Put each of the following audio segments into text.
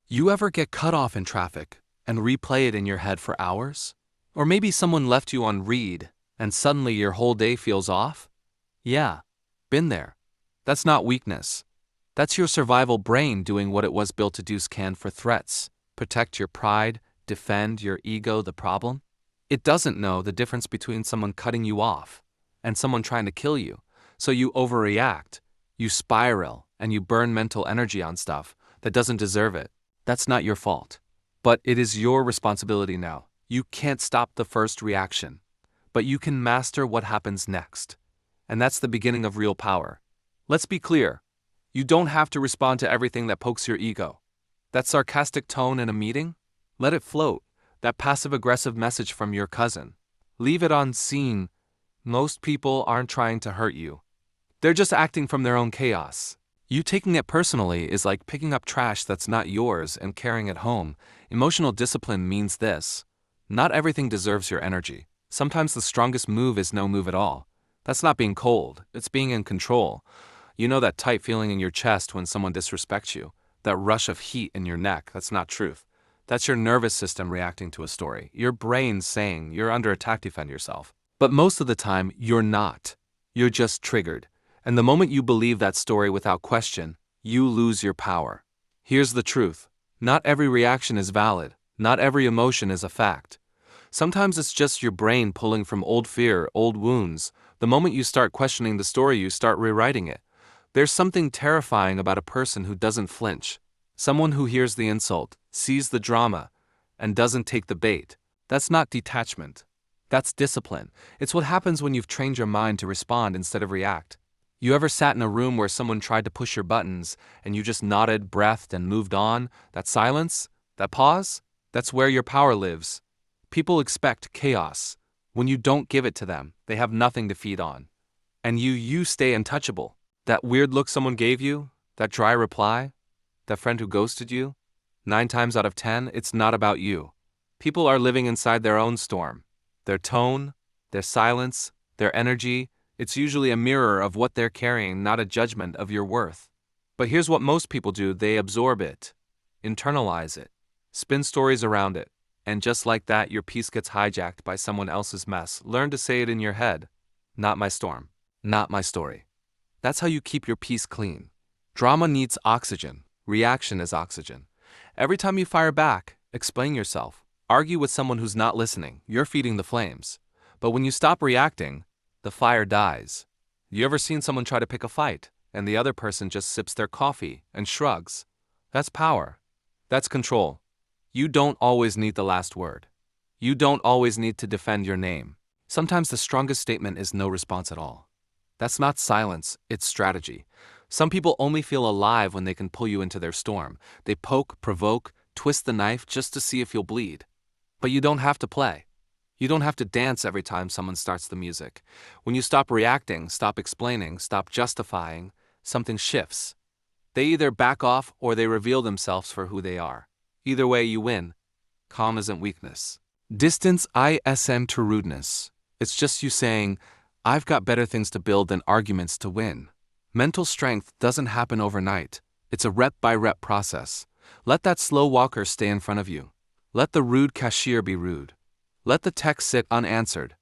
You ever get cut off in traffic and replay it in your head for hours? Or maybe someone left you on read and suddenly your whole day feels off? Yeah, been there. That's not weakness. That's your survival brain doing what it was built to do: scan for threats, protect your pride, defend your ego. The problem? It doesn't know the difference between someone cutting you off and someone trying to kill you. So you overreact, you spiral, and you burn mental energy on stuff that doesn't deserve it. That's not your fault. But it is your responsibility now. You can't stop the first reaction, but you can master what happens next. And that's the beginning of real power. Let's be clear. You don't have to respond to everything that pokes your ego. That sarcastic tone in a meeting? Let it float. That passive-aggressive message from your cousin? Leave it on scene. Most people aren't trying to hurt you. They're just acting from their own chaos. You taking it personally is like picking up trash that's not yours and carrying it home. Emotional discipline means this: not everything deserves your energy. Sometimes the strongest move is no move at all. That's not being cold, it's being in control. You know that tight feeling in your chest when someone disrespects you, that rush of heat in your neck. That's not truth. That's your nervous system reacting to a story. Your brain saying you're under attack, defend yourself. But most of the time, you're not. You're just triggered. And the moment you believe that story without question, you lose your power. Here's the truth. Not every reaction is valid. Not every emotion is a fact. Sometimes it's just your brain pulling from old fear, old wounds. The moment you start questioning the story, you start rewriting it. There's something terrifying about a person who doesn't flinch. Someone who hears the insult, sees the drama, and doesn't take the bait. That's not detachment. That's discipline. It's what happens when you've trained your mind to respond instead of react. You ever sat in a room where someone tried to push your buttons and you just nodded, breathed, and moved on? That silence? That pause? That's where your power lives. People expect chaos. When you don't give it to them, they have nothing to feed on. And you stay untouchable. That weird look someone gave you? That dry reply? That friend who ghosted you? 9 times out of 10, it's not about you. People are living inside their own storm. Their tone, their silence, their energy, it's usually a mirror of what they're carrying, not a judgment of your worth. But here's what most people do: they absorb it, internalize it, spin stories around it, and just like that, your peace gets hijacked by someone else's mess. Learn to say it in your head: not my storm, not my story. That's how you keep your peace clean. Drama needs oxygen. Reaction is oxygen. Every time you fire back, explain yourself. Argue with someone who's not listening. You're feeding the flames. But when you stop reacting, the fire dies. You ever seen someone try to pick a fight, and the other person just sips their coffee and shrugs? That's power. That's control. You don't always need the last word. You don't always need to defend your name. Sometimes the strongest statement is no response at all. That's not silence, it's strategy. Some people only feel alive when they can pull you into their storm. They poke, provoke, twist the knife just to see if you'll bleed. But you don't have to play. You don't have to dance every time someone starts the music. When you stop reacting, stop explaining, stop justifying, something shifts. They either back off or they reveal themselves for who they are. Either way, you win. Calm isn't weakness. Distance isn't to rudeness. It's just you saying, I've got better things to build than arguments to win. Mental strength doesn't happen overnight. It's a rep-by-rep process. Let that slow walker stay in front of you. Let the rude cashier be rude. Let the text sit unanswered.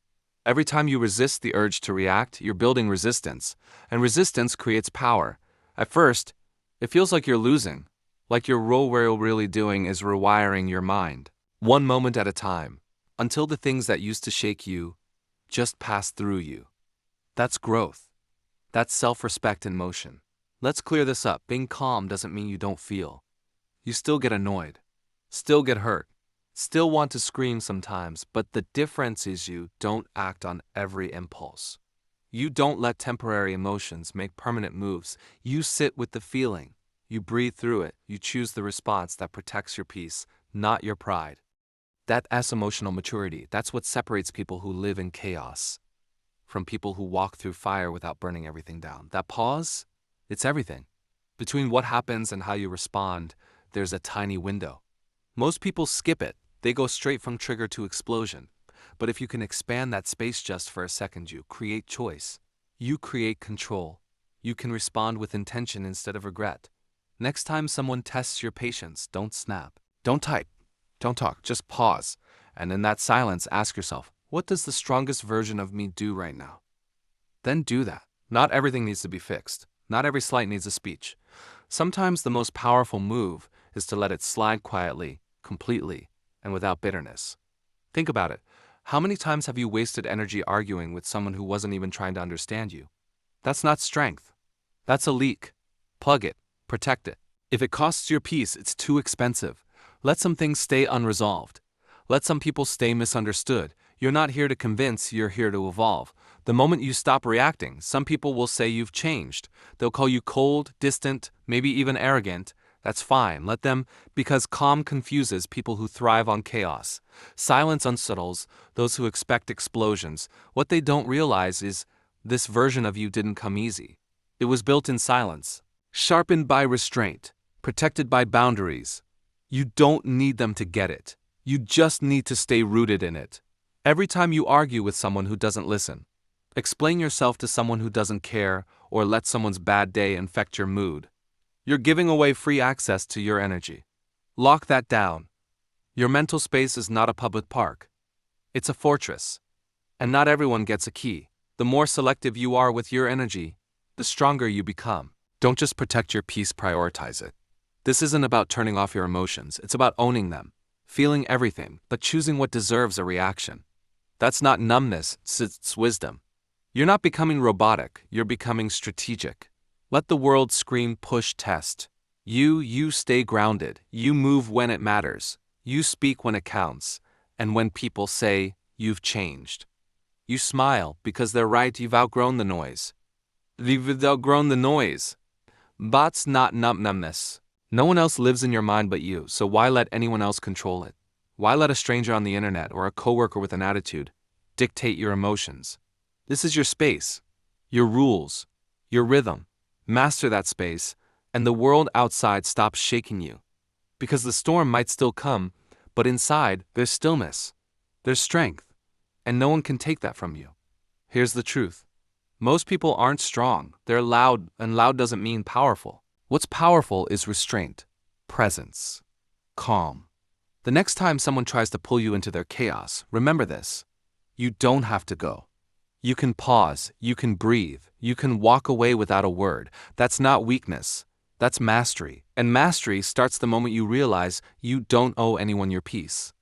Every time you resist the urge to react, you're building resistance, and resistance creates power. At first, it feels like you're losing, like your role where you're really doing is rewiring your mind, one moment at a time, until the things that used to shake you just pass through you. That's growth. That's self-respect in motion. Let's clear this up. Being calm doesn't mean you don't feel. You still get annoyed, still get hurt, still want to scream sometimes, but the difference is you don't act on every impulse. You don't let temporary emotions make permanent moves. You sit with the feeling. You breathe through it. You choose the response that protects your peace, not your pride. That's emotional maturity. That's what separates people who live in chaos from people who walk through fire without burning everything down. That pause, it's everything. Between what happens and how you respond, there's a tiny window. Most people skip it. They go straight from trigger to explosion. But if you can expand that space just for a second, you create choice. You create control. You can respond with intention instead of regret. Next time someone tests your patience, don't snap. Don't type. Don't talk. Just pause. And in that silence, ask yourself, what does the strongest version of me do right now? Then do that. Not everything needs to be fixed. Not every slight needs a speech. Sometimes the most powerful move is to let it slide quietly, completely, and without bitterness. Think about it. How many times have you wasted energy arguing with someone who wasn't even trying to understand you? That's not strength. That's a leak. Plug it. Protect it. If it costs your peace, it's too expensive. Let some things stay unresolved. Let some people stay misunderstood. You're not here to convince, you're here to evolve. The moment you stop reacting, some people will say you've changed. They'll call you cold, distant, maybe even arrogant. That's fine, let them, because calm confuses people who thrive on chaos. Silence unsettles those who expect explosions. What they don't realize is this version of you didn't come easy. It was built in silence, sharpened by restraint, protected by boundaries. You don't need them to get it. You just need to stay rooted in it. Every time you argue with someone who doesn't listen, explain yourself to someone who doesn't care, or let someone's bad day infect your mood, you're giving away free access to your energy. Lock that down. Your mental space is not a public park. It's a fortress. And not everyone gets a key. The more selective you are with your energy, the stronger you become. Don't just protect your peace, prioritize it. This isn't about turning off your emotions, it's about owning them, feeling everything, but choosing what deserves a reaction. That's not numbness, it's wisdom. You're not becoming robotic, you're becoming strategic. Let the world scream push test. You stay grounded, you move when it matters, you speak when it counts, and when people say, you've changed. You smile because they're right, you've outgrown the noise. You've outgrown the noise. That's not numbness. No one else lives in your mind but you, so why let anyone else control it? Why let a stranger on the internet or a coworker with an attitude dictate your emotions? This is your space, your rules, your rhythm. Master that space, and the world outside stops shaking you. Because the storm might still come, but inside, there's stillness, there's strength, and no one can take that from you. Here's the truth. Most people aren't strong, they're loud, and loud doesn't mean powerful. What's powerful is restraint, presence, calm. The next time someone tries to pull you into their chaos, remember this. You don't have to go. You can pause, you can breathe, you can walk away without a word. That's not weakness, that's mastery. And mastery starts the moment you realize you don't owe anyone your peace.